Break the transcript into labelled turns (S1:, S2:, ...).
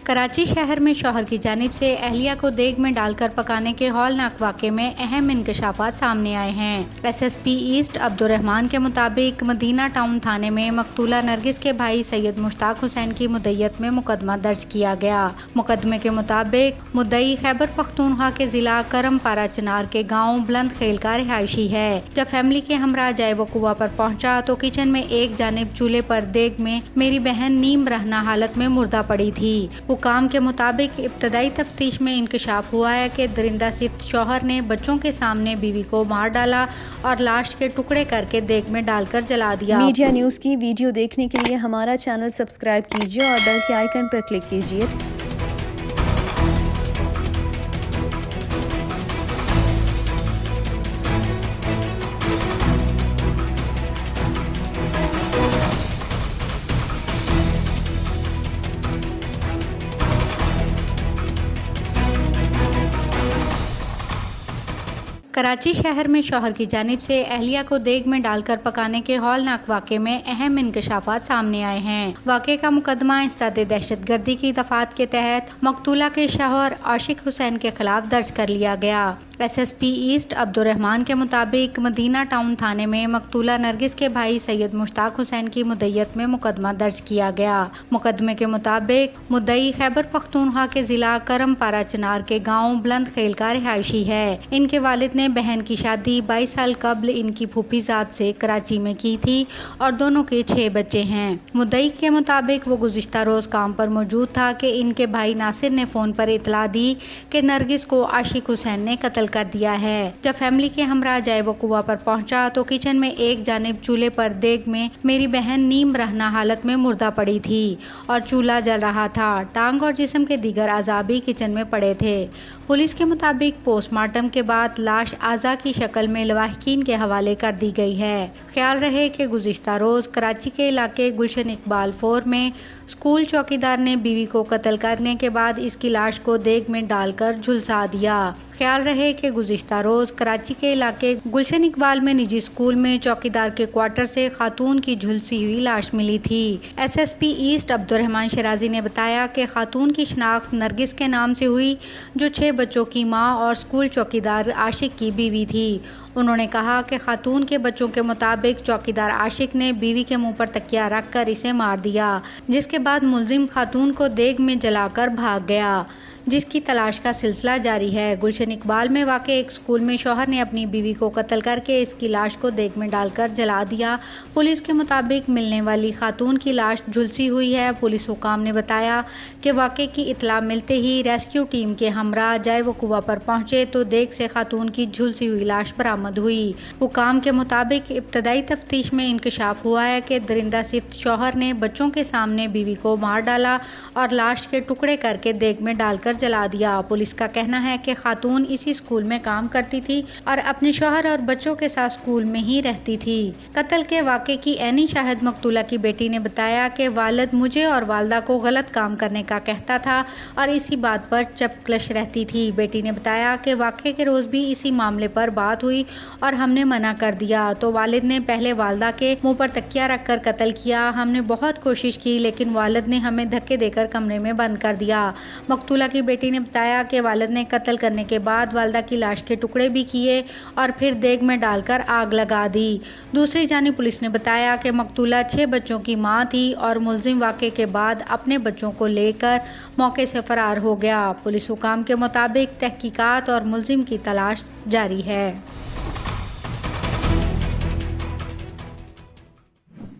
S1: کراچی شہر میں شوہر کی جانب سے اہلیہ کو دیگ میں ڈال کر پکانے کے ہولناک واقعے میں اہم انکشافات سامنے آئے ہیں۔ S S P asset Abdulrahman کے مطابق مدینہ ٹاؤن تھانے میں مقتولہ نرگس کے بھائی سید مشتاق حسین کی مدعیت میں مقدمہ درج کیا گیا۔ مقدمے کے مطابق مدعی خیبر پختونخوا کے ضلع کرم پارہ چنار کے گاؤں بلند خیل کا رہائشی ہے۔ جب فیملی کے ہمراہ جائے وقوع پر پہنچا تو کچن میں ایک جانب چولہے پر دیگ میں میری بہن نیم رہنا حالت میں مردہ پڑی تھی۔ حکام کے مطابق ابتدائی تفتیش میں انکشاف ہوا ہے کہ درندہ صفت شوہر نے بچوں کے سامنے بیوی کو مار ڈالا اور لاش کے ٹکڑے کر کے دیگ میں ڈال کر جلا دیا۔
S2: میڈیا نیوز کی ویڈیو دیکھنے کے لیے ہمارا چینل سبسکرائب کیجیے اور بیل کے آئیکن پر کلک کیجیے۔
S1: کراچی شہر میں شوہر کی جانب سے اہلیہ کو دیگ میں ڈال کر پکانے کے ہولناک واقعے میں اہم انکشافات سامنے آئے ہیں۔ واقعے کا مقدمہ انسداد دہشت گردی کی دفعات کے تحت مقتولہ کے شوہر عاشق حسین کے خلاف درج کر لیا گیا۔ S S P asset Abdulrahman کے مطابق مدینہ ٹاؤن تھانے میں مقتولہ نرگس کے بھائی سید مشتاق حسین کی مدعیت میں مقدمہ درج کیا گیا۔ مقدمے کے مطابق مدعی خیبر پختونخوا کے ضلع کرم پارہ چنار کے گاؤں بلند خیل کا رہائشی ہے۔ ان کے والد نے بہن کی شادی 22 سال قبل ان کی پھوپھی ذات سے کراچی میں کی تھی اور دونوں کے 6 بچے ہیں۔ مدعی کے مطابق وہ گزشتہ روز کام پر موجود تھا کہ ان کے بھائی ناصر نے فون پر اطلاع دی کہ نرگس کو عاشق حسین نے قتل کر دیا ہے۔ جب فیملی کے ہمراہ جائے وقوع پر پہنچا تو کچن میں ایک جانب چولہے پر دیگ میں میری بہن نیم رہنا حالت میں مردہ پڑی تھی اور چولہا جل رہا تھا۔ ٹانگ اور جسم کے دیگر اعضاء بھی کچن میں پڑے تھے۔ پولیس کے مطابق پوسٹ مارٹم کے بعد لاش اعضاء کی شکل میں لواحقین کے حوالے کر دی گئی ہے۔ خیال رہے کہ گزشتہ روز کراچی کے علاقے گلشن اقبال 4 میں اسکول چوکیدار نے بیوی کو قتل کرنے کے بعد اس کی لاش کو دیگ میں ڈال کر جھلسا دیا۔ خیال رہے کہ گزشتہ روز کراچی کے علاقے گلشن اقبال میں نجی اسکول میں چوکیدار کے کوارٹر سے خاتون کی جھلسی ہوئی لاش ملی تھی۔ S S P asset Abdurrahman Shirazi نے بتایا کہ خاتون کی شناخت نرگس کے نام سے ہوئی جو 6 بچوں کی ماں اور اسکول چوکیدار عاشق کی بیوی تھی۔ انہوں نے کہا کہ خاتون کے بچوں کے مطابق چوکیدار عاشق نے بیوی کے منہ پر تکیہ رکھ کر اسے مار دیا، جس کے بعد ملزم خاتون کو دیگ میں جلا کر بھاگ گیا، جس کی تلاش کا سلسلہ جاری ہے۔ گلشن اقبال میں واقع ایک اسکول میں شوہر نے اپنی بیوی کو قتل کر کے اس کی لاش کو دیگ میں ڈال کر جلا دیا۔ پولیس کے مطابق ملنے والی خاتون کی لاش جھلسی ہوئی ہے۔ پولیس حکام نے بتایا کہ واقعے کی اطلاع ملتے ہی ریسکیو ٹیم کے ہمراہ جائے وقوع پر پہنچے تو دیگ سے خاتون کی جھلسی ہوئی لاش برآمد ہوئی۔ حکام کے مطابق ابتدائی تفتیش میں انکشاف ہوا ہے کہ درندہ صفت شوہر نے بچوں کے سامنے بیوی کو مار ڈالا اور لاش کے ٹکڑے کر کے دیگ میں ڈال کر جلا دیا۔ پولیس کا کہنا ہے کہ خاتون اسی اسکول میں کام کرتی تھی اور اپنے شوہر اور بچوں کے ساتھ اسکول میں ہی رہتی تھی۔ قتل کے واقعے کی عینی شاہد مقتولہ کی بیٹی نے بتایا کہ والد مجھے اور والدہ کو غلط کام کرنے کا کہتا تھا اور اسی بات پر چپکلش رہتی تھی۔ بیٹی نے بتایا کہ واقعے کے روز بھی اسی معاملے پر بات ہوئی اور ہم نے منع کر دیا تو والد نے پہلے والدہ کے منہ پر تکیہ رکھ کر قتل کیا۔ ہم نے بہت کوشش کی لیکن والد نے ہمیں دھکے دے کر کمرے میں بند کر دیا۔ مقتولہ کی بیٹی نے بتایا کہ والد نے قتل کرنے کے بعد والدہ کی لاش کے ٹکڑے بھی کیے اور پھر دیگ میں ڈال کر آگ لگا دی۔ دوسری جانب پولیس نے بتایا کہ مقتولہ 6 بچوں کی ماں تھی اور ملزم واقعے کے بعد اپنے بچوں کو لے کر موقع سے فرار ہو گیا۔ پولیس حکام کے مطابق تحقیقات اور ملزم کی تلاش جاری ہے۔